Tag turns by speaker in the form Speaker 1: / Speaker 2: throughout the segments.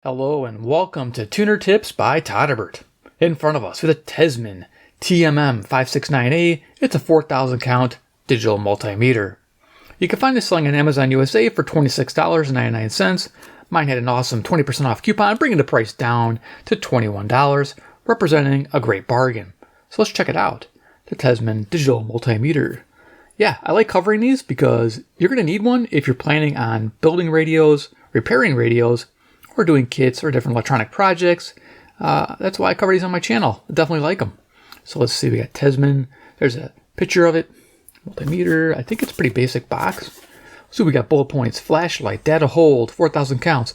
Speaker 1: Hello and welcome to Tuner Tips by Todderbert. In front of us with a Tesmen TMM-569A, it's a 4,000 count digital multimeter. You can find this selling on Amazon USA for $26.99. Mine had an awesome 20% off coupon, bringing the price down to $21, representing a great bargain. So let's check it out, the Tesmen digital multimeter. Yeah, I like covering these because you're going to need one if you're planning on building radios, repairing radios, or doing kits or different electronic projects. That's why I cover these on my channel. I definitely like them. So let's see, we got Tesmen. There's a picture of it. Multimeter. I think it's a pretty basic box. So we got bullet points, flashlight, data hold, 4,000 counts,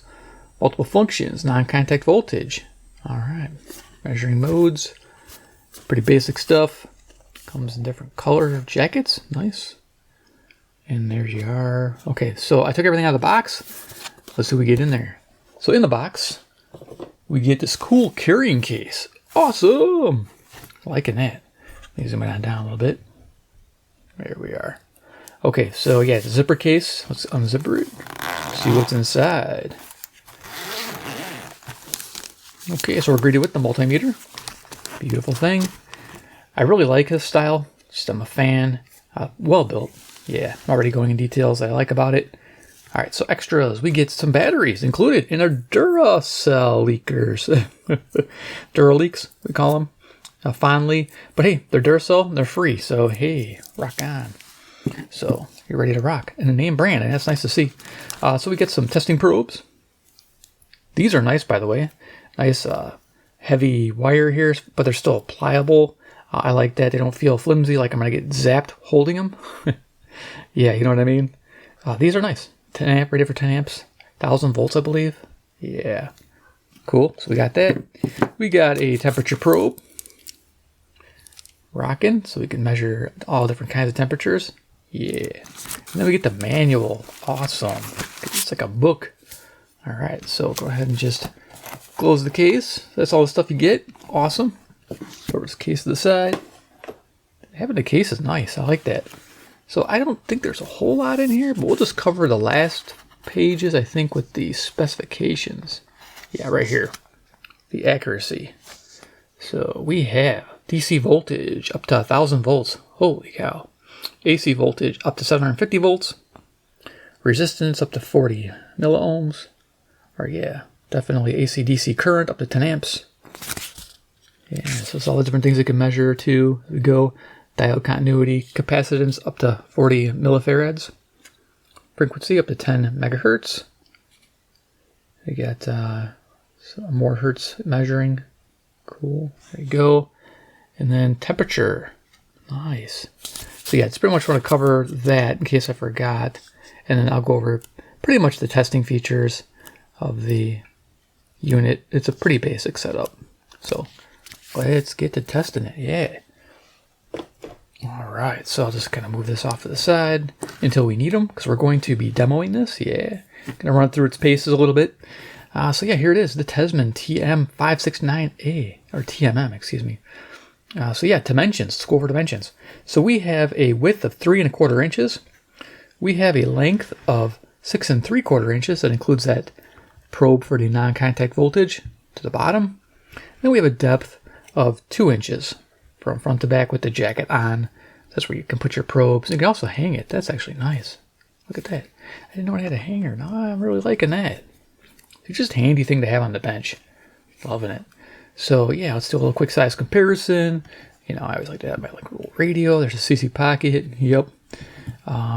Speaker 1: multiple functions, non-contact voltage. All right, measuring modes. Pretty basic stuff. Comes in different color jackets. Nice. And there you are. Okay, so I took everything out of the box. Let's see what we get in there. So in the box, we get this cool carrying case. Awesome! Liking that. Let me zoom it on down a little bit. There we are. Okay, so yeah, the zipper case. Let's unzipper it. See what's inside. Okay, so we're greeted with the multimeter. Beautiful thing. I really like this style. Just I'm a fan. Well built. Yeah, I'm already going in details I like about it. All right, so extras. We get some batteries included in our Duracell leakers. Duraleaks, we call them fondly. But hey, they're Duracell, they're free. So hey, rock on. So you're ready to rock. And a name brand, and that's nice to see. So we get some testing probes. These are nice, by the way. Nice heavy wire here, but they're still pliable. I like that. They don't feel flimsy, like I'm going to get zapped holding them. Yeah, you know what I mean? These are nice. 10 amp, rated for 10 amps. 1,000 volts, I believe. Yeah. Cool. So we got that. We got a temperature probe. Rocking, so we can measure all different kinds of temperatures. Yeah. And then we get the manual. Awesome. It's like a book. All right, so go ahead and just close the case. That's all the stuff you get. Awesome. Throw this case to the side. Having the case is nice. I like that. So I don't think there's a whole lot in here, but we'll just cover the last pages, I think, with the specifications. Yeah, right here. The accuracy. So we have DC voltage up to 1,000 volts. Holy cow. AC voltage up to 750 volts. Resistance up to 40 milliohms. Or yeah, definitely AC/DC current up to 10 amps. Yeah, so it's all the different things it can measure too. We go. Diode continuity, capacitance up to 40 millifarads. Frequency up to 10 megahertz. We got some more hertz measuring. Cool. There you go. And then temperature. Nice. So yeah, it's pretty much want to cover that in case I forgot. And then I'll go over pretty much the testing features of the unit. It's a pretty basic setup. So let's get to testing it. Yeah. All right, so I'll just kind of move this off to the side until we need them because we're going to be demoing this. Yeah, gonna run through its paces a little bit. So yeah, here it is, the Tesmen TM-569A, or TMM, excuse me. So yeah, dimensions, let's go over dimensions. So we have a width of 3 1/4 inches. We have a length of 6 3/4 inches. That includes that probe for the non-contact voltage to the bottom. Then we have a depth of 2 inches. From front to back with the jacket on. That's where you can put your probes. You can also hang it. That's actually nice. Look at that. I didn't know it had a hanger. No, I'm really liking that. It's just a handy thing to have on the bench. Loving it. So yeah, let's do a little quick size comparison. You know, I always like to have my little radio. There's a CC pocket. Yep.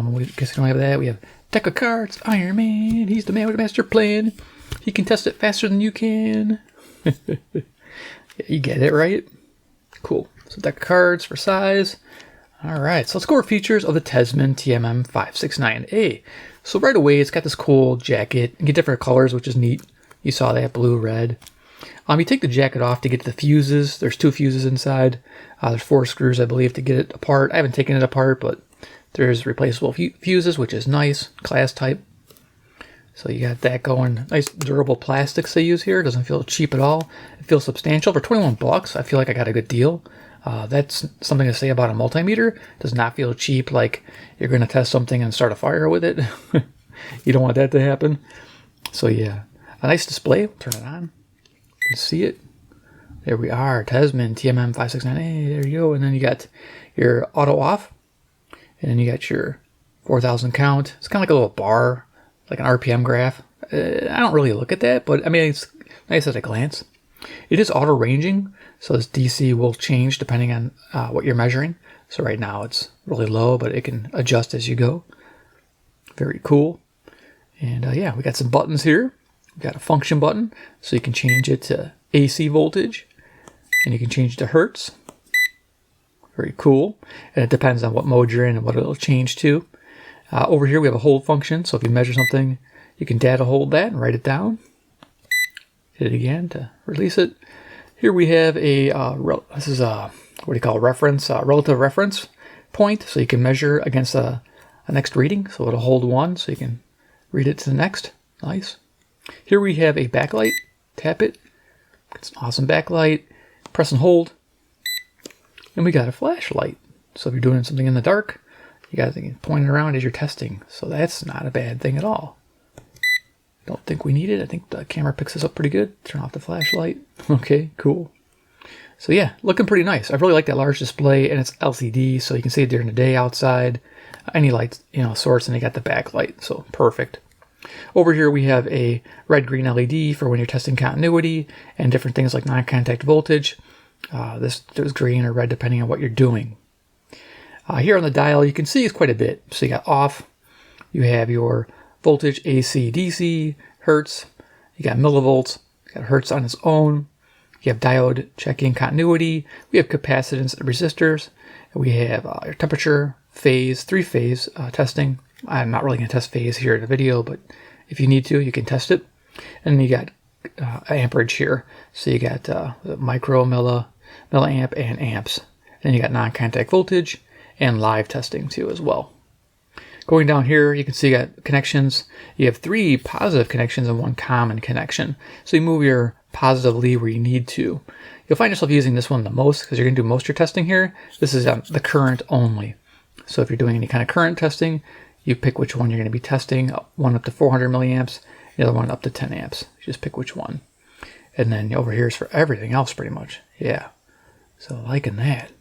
Speaker 1: We guess we don't have that. We have deck of cards. Iron Man. He's the man with the master plan. He can test it faster than you can. Yeah, you get it, right? Cool. So deck of cards for size. All right, so let's go over features of the Tesmen TMM-569A. So right away, it's got this cool jacket. You get different colors, which is neat. You saw that, blue, red. You take the jacket off to get to the fuses. There's 2 fuses inside. There's 4 screws, I believe, to get it apart. I haven't taken it apart, but there's replaceable fuses, which is nice, class type. So you got that going. Nice durable plastics they use here. Doesn't feel cheap at all. It feels substantial. For 21 bucks, I feel like I got a good deal. That's something to say about a multimeter. Does not feel cheap, like you're going to test something and start a fire with it. You don't want that to happen. So yeah, a nice display. We'll turn it on. You can see it. There we are, Tesmen TMM-569A. There you go. And then you got your auto off. And then you got your 4,000 count. It's kind of like a little bar, like an RPM graph. I don't really look at that, but I mean, it's nice at a glance. It is auto ranging, so this DC will change depending on what you're measuring. So right now it's really low, but it can adjust as you go. Very cool. And yeah, we got some buttons here. We got a function button, so you can change it to AC voltage, and you can change it to Hertz. Very cool. And it depends on what mode you're in and what it'll change to. Over here we have a hold function, so if you measure something, you can data hold that and write it down. Hit it again to release it. Here we have a, this is a, what do you call it, reference, relative reference point, so you can measure against a next reading. So it'll hold 1, so you can read it to the next. Nice. Here we have a backlight. Tap it. It's an awesome backlight. Press and hold. And we got a flashlight. So if you're doing something in the dark, you got to point it around as you're testing. So that's not a bad thing at all. Don't think we need it. I think the camera picks this up pretty good. Turn off the flashlight. Okay, cool. So yeah, looking pretty nice. I really like that large display, and it's LCD, so you can see it during the day outside. Any light, source, and you got the backlight, so perfect. Over here we have a red-green LED for when you're testing continuity and different things like non-contact voltage. This is green or red depending on what you're doing. Here on the dial you can see it's quite a bit. So you got off, you have your voltage AC, DC, Hertz, you got millivolts, you got Hertz on its own, you have diode checking continuity, we have capacitance and resistors, and we have your temperature, phase, 3-phase testing. I'm not really going to test phase here in the video, but if you need to, you can test it. And then you got amperage here. So you got micro, milliamp, and amps. Then you got non-contact voltage and live testing too as well. Going down here, you can see you got connections. You have 3 positive connections and 1 common connection. So you move your positive lead where you need to. You'll find yourself using this one the most because you're going to do most of your testing here. This is the current only. So if you're doing any kind of current testing, you pick which one you're going to be testing. One up to 400 milliamps, the other one up to 10 amps. You just pick which one. And then over here is for everything else pretty much. Yeah. So liking that.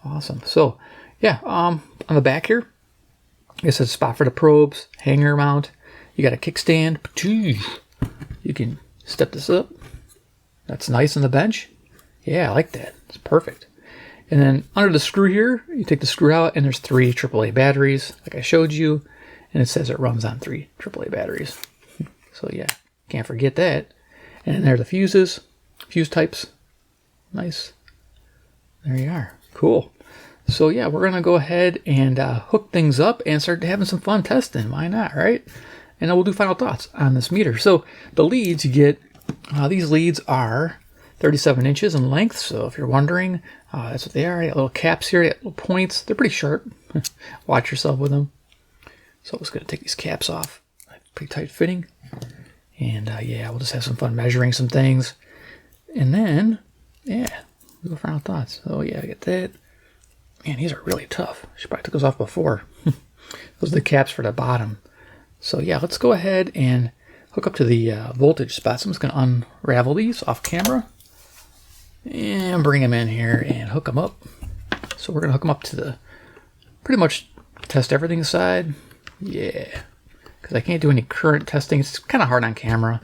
Speaker 1: Awesome. So yeah, on the back here, it's a spot for the probes, hanger mount. You got a kickstand. You can step this up. That's nice on the bench. Yeah, I like that. It's perfect. And then under the screw here, you take the screw out, and there's 3 AAA batteries, like I showed you, and it says it runs on 3 AAA batteries. So yeah, can't forget that. And then there are the fuses, fuse types. Nice. There you are. Cool. So yeah, we're gonna go ahead and hook things up and start having some fun testing. Why not, right? And then we'll do final thoughts on this meter. So the leads you get, these leads are 37 inches in length, so if you're wondering, that's what they are. You got little caps here, you got little points. They're pretty sharp. Watch yourself with them. So I'm just going to take these caps off. Pretty tight fitting. And yeah, we'll just have some fun measuring some things. And then, yeah, we'll go final thoughts. So yeah, I get that. Man, these are really tough. I should probably took those off before. Those are the caps for the bottom. So yeah, let's go ahead and hook up to the voltage spots. I'm just going to unravel these off camera and bring them in here and hook them up. So we're going to hook them up to the, pretty much test everything side. Yeah, because I can't do any current testing. It's kind of hard on camera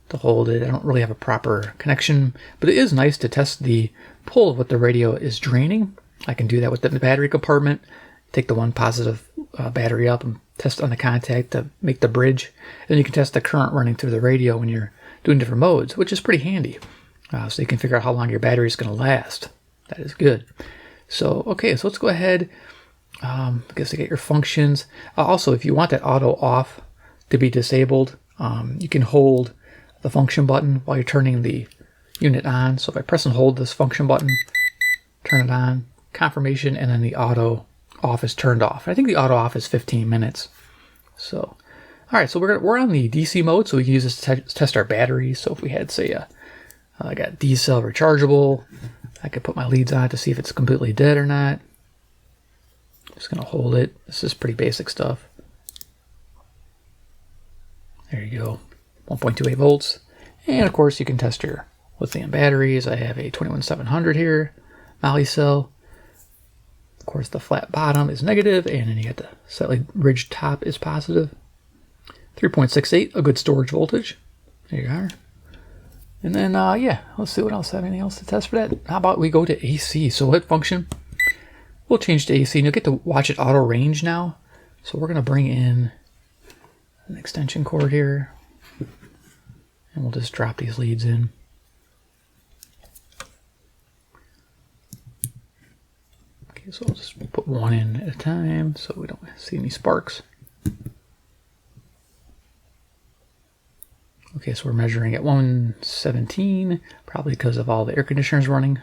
Speaker 1: to hold it. I don't really have a proper connection, but it is nice to test the pull of what the radio is draining. I can do that with the battery compartment. Take the one positive battery up and test on the contact to make the bridge. Then you can test the current running through the radio when you're doing different modes, which is pretty handy. So you can figure out how long your battery is going to last. That is good. So, okay, so let's go ahead. I guess to get your functions. Also, if you want that auto off to be disabled, you can hold the function button while you're turning the unit on. So if I press and hold this function button, turn it on, confirmation, and then the auto off is turned off. I think the auto off is 15 minutes. So, all right, so we're on the DC mode, so we can use this to test our batteries. So if we had, say, I got D-cell rechargeable, I could put my leads on to see if it's completely dead or not. Just gonna hold it. This is pretty basic stuff. There you go. 1.28 volts. And of course you can test your lithium batteries. I have a 21700 here, moly cell. Of course the flat bottom is negative, and then you got the slightly ridged top is positive. 3.68, a good storage voltage. There you are. And then, yeah, let's see what else. Have anything else to test for that? How about we go to AC? So what function? We'll change to AC, and you'll get to watch it auto range now. So we're going to bring in an extension cord here, and we'll just drop these leads in. Okay, so I'll just put one in at a time so we don't see any sparks. Okay, so we're measuring at 117, probably because of all the air conditioners running.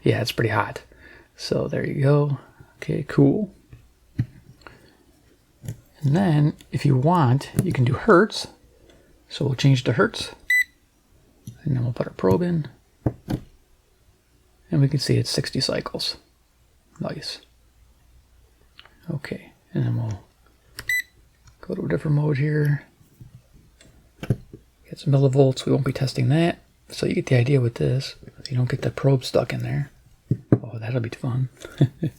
Speaker 1: Yeah, it's pretty hot. So there you go. Okay, cool. And then, if you want, you can do Hertz. So we'll change to Hertz. And then we'll put our probe in. And we can see it's 60 cycles. Nice. Okay, and then we'll go to a different mode here. Get some millivolts. We won't be testing that. So you get the idea with this. You don't get the probe stuck in there. Oh, that'll be fun. Okay,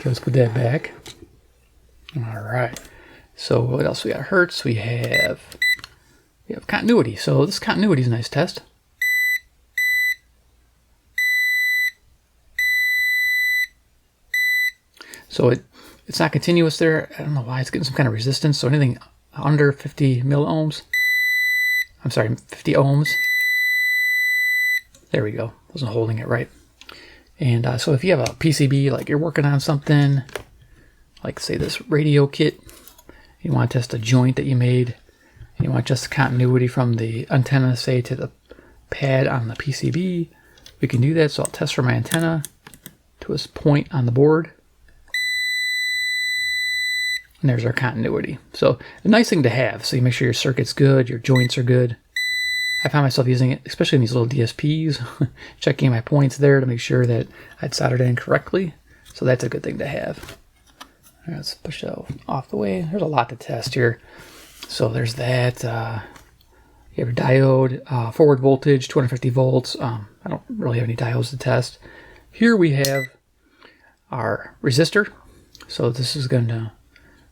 Speaker 1: let's put that back. All right. So what else we got? Hertz. We have continuity. So this continuity is a nice test. So it's not continuous there. I don't know why it's getting some kind of resistance. So anything under 50 milliohms. I'm sorry, 50 ohms. There we go. Wasn't holding it right. And so if you have a PCB, like you're working on something, like say this radio kit, you want to test a joint that you made, and you want just continuity from the antenna, say, to the pad on the PCB, we can do that. So I'll test for my antenna to a point on the board. And there's our continuity. So a nice thing to have. So you make sure your circuit's good, your joints are good. I found myself using it, especially in these little DSPs, checking my points there to make sure that I'd soldered in correctly. So that's a good thing to have. All right, let's push that off the way. There's a lot to test here. So there's that. You have a diode, forward voltage, 250 volts. I don't really have any diodes to test. Here we have our resistor. So this is going to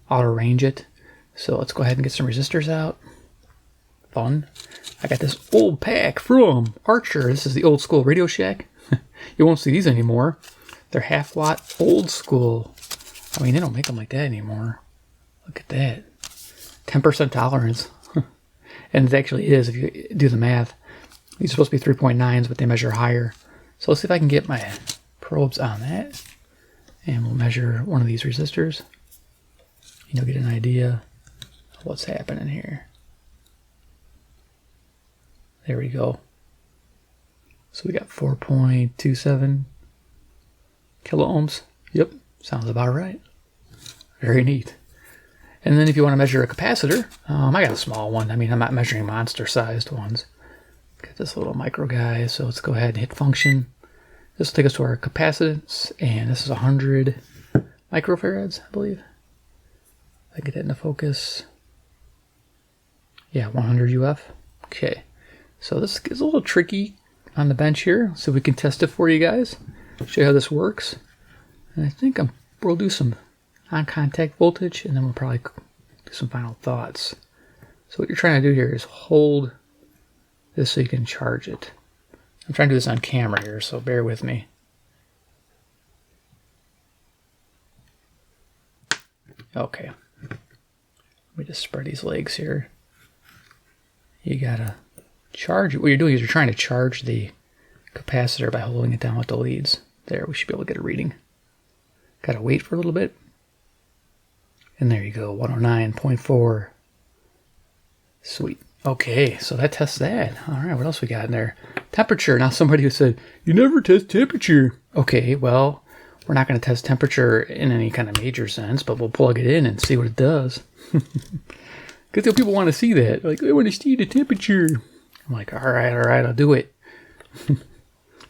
Speaker 1: auto range it. So let's go ahead and get some resistors out. Fun. I got this old pack from Archer. This is the old school Radio Shack. You won't see these anymore. They're half watt old school. I mean, they don't make them like that anymore. Look at that. 10% tolerance. And it actually is, if you do the math. These are supposed to be 3.9s, but they measure higher. So let's see if I can get my probes on that. And we'll measure one of these resistors. You'll get an idea of what's happening here. There we go. So we got 4.27 kilo ohms. Yep, sounds about right. Very neat. And then if you want to measure a capacitor, I got a small one. I mean, I'm not measuring monster-sized ones. Got this little micro guy, so let's go ahead and hit function. This will take us to our capacitance, and this is 100 microfarads, I believe. I get that into focus. Yeah, 100 UF. Okay, so this is a little tricky on the bench here, so we can test it for you guys. Show you how this works. And I think we'll do some on-contact voltage, and then we'll probably do some final thoughts. So what you're trying to do here is hold this so you can charge it. I'm trying to do this on camera here, so bear with me. Okay. Let me just spread these legs here. You gotta charge it. What you're doing is you're trying to charge the capacitor by holding it down with the leads. There, we should be able to get a reading. Gotta wait for a little bit. And there you go, 109.4. Sweet. Okay, so that tests that. All right, what else we got in there? Temperature. Now somebody who said, you never test temperature. Okay, well, we're not going to test temperature in any kind of major sense, but we'll plug it in and see what it does. Because people want to see that. Like, I want to see the temperature. I'm like, all right, I'll do it.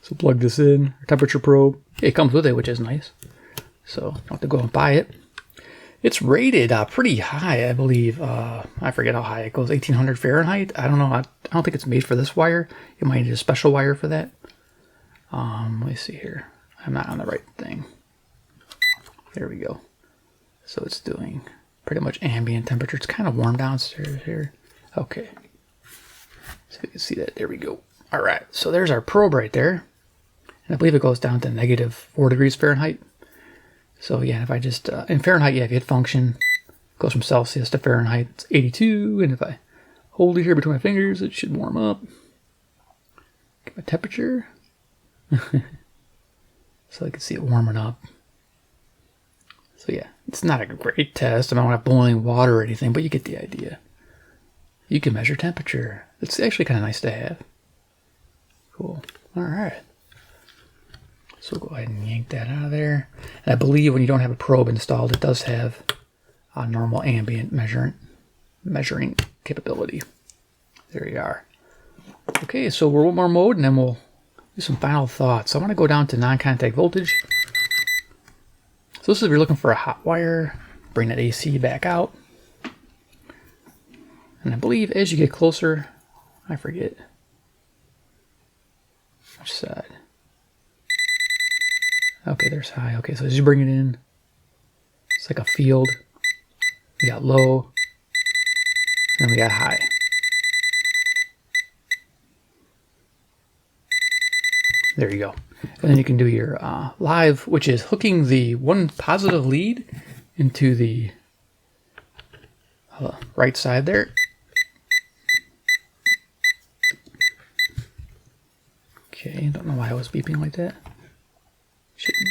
Speaker 1: So plug this in, our temperature probe. It comes with it, which is nice. So don't have to go and buy it. It's rated pretty high, I believe. I forget how high it goes. 1800 Fahrenheit. I don't know. I don't think it's made for this wire. You might need a special wire for that. Let me see here. I'm not on the right thing. There we go. So it's doing pretty much ambient temperature. It's kind of warm downstairs here. Okay. So you can see that. There we go. All right. So there's our probe right there. And I believe it goes down to -4 degrees Fahrenheit. So yeah, if I just, in Fahrenheit, yeah, if you hit function, it goes from Celsius to Fahrenheit, it's 82. And if I hold it here between my fingers, it should warm up. Get my temperature. So I can see it warming up. So yeah, it's not a great test. I don't have boiling water or anything, but you get the idea. You can measure temperature. It's actually kind of nice to have. Cool. All right. So we'll go ahead and yank that out of there. And I believe when you don't have a probe installed, it does have a normal ambient measuring capability. There you are. Okay, so we're one more mode, and then we'll do some final thoughts. So I want to go down to non-contact voltage. So this is if you're looking for a hot wire, bring that AC back out. And I believe as you get closer, I forget which side. Okay, there's high. Okay, so as you bring it in, it's like a field. We got low, and then we got high. There you go. And then you can do your live, which is hooking the one positive lead into the right side there. Okay, don't know why I was beeping like that. Shouldn't.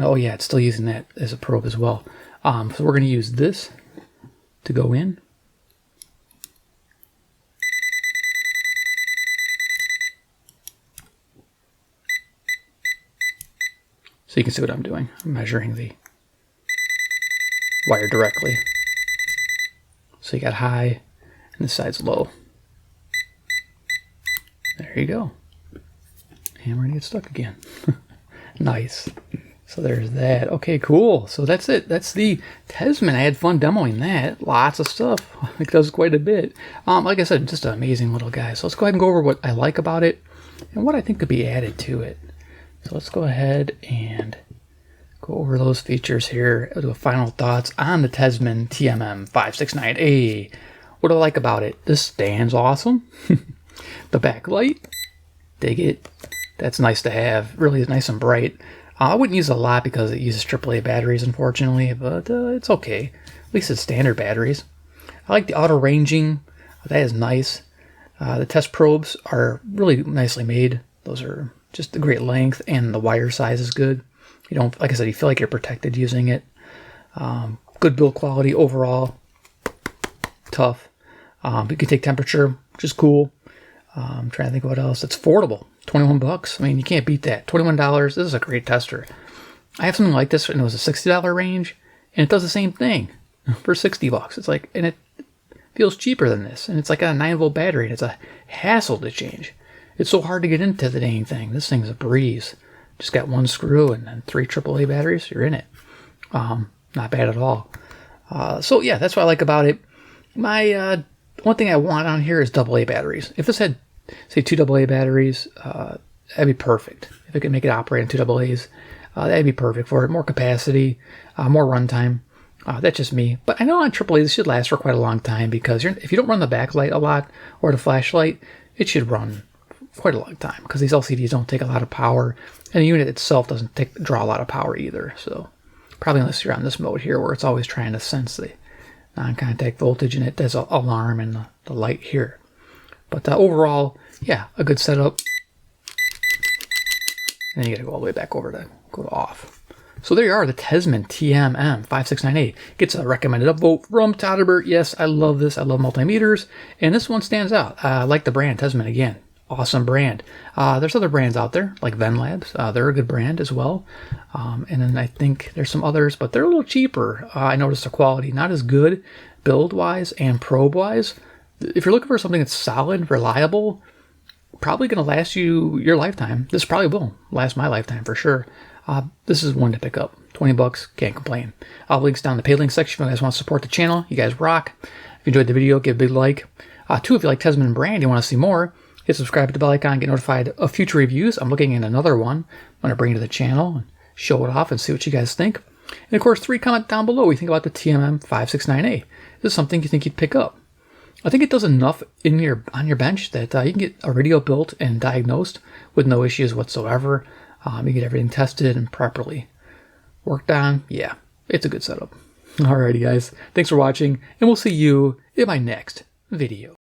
Speaker 1: Oh yeah, it's still using that as a probe as well. So we're going to use this to go in. So you can see what I'm doing. I'm measuring the wire directly. So you got high and this side's low. There you go. And we're gonna get stuck again. Nice. So there's that. Okay, cool. So that's it. That's the Tesmen. I had fun demoing that. Lots of stuff. It does quite a bit. Like I said, just an amazing little guy. So let's go ahead and go over what I like about it and what I think could be added to it. So let's go ahead and go over those features here. I'll do final thoughts on the Tesmen TMM-569A. What do I like about it? This stand's awesome. The backlight, dig it. That's nice to have. Really nice and bright. I wouldn't use it a lot because it uses AAA batteries, unfortunately, but it's okay. At least it's standard batteries. I like the auto ranging. That is nice. The test probes are really nicely made. Those are just a great length, and the wire size is good. You don't, like I said, you feel like you're protected using it. Good build quality overall. Tough. You can take temperature, which is cool. I'm trying to think of what else. It's affordable. 21 bucks. I mean, you can't beat that. $21. This is a great tester. I have something like this, and it was a $60 range, and it does the same thing for 60 bucks. It's like, and it feels cheaper than this, and it's like a 9-volt battery, and it's a hassle to change. It's so hard to get into the dang thing. This thing's a breeze. Just got one screw and then 3 AAA batteries. You're in it. Not bad at all. So yeah, that's what I like about it. My one thing I want on here is AA batteries. If this had, say, 2 AA batteries, that'd be perfect. If it could make it operate on 2 AA's, that'd be perfect for it. More capacity, more runtime. That's just me. But I know on AAA this should last for quite a long time because if you don't run the backlight a lot or the flashlight, it should run quite a long time because these LCDs don't take a lot of power, and the unit itself doesn't draw a lot of power either. So probably unless you're on this mode here where it's always trying to sense the non-contact voltage, and it does an alarm and the light here. But overall, yeah, a good setup. And then you got to go all the way back over to go to off. So there you are, the Tesmen TMM-569A. Gets a recommended upvote from Todderbert. Yes, I love this. I love multimeters. And this one stands out. I like the brand, Tesmen, again. Awesome brand. There's other brands out there, like Venlabs. They're a good brand as well. And then I think there's some others, but they're a little cheaper. I noticed the quality not as good build-wise and probe-wise. If you're looking for something that's solid, reliable, probably going to last you your lifetime. This probably will last my lifetime for sure. This is one to pick up. 20 bucks, can't complain. I'll have links down in the pay link section if you guys want to support the channel. You guys rock. If you enjoyed the video, give a big like. Two, if you like Tesmen brand, you want to see more, hit subscribe, hit the bell icon, get notified of future reviews. I'm looking at another one. I'm going to bring it to the channel and show it off and see what you guys think. And of course, 3, comment down below what you think about the TMM-569A. Is this something you think you'd pick up? I think it does enough on your bench that you can get a radio built and diagnosed with no issues whatsoever. You get everything tested and properly worked on. Yeah, it's a good setup. Alrighty guys, thanks for watching, and we'll see you in my next video.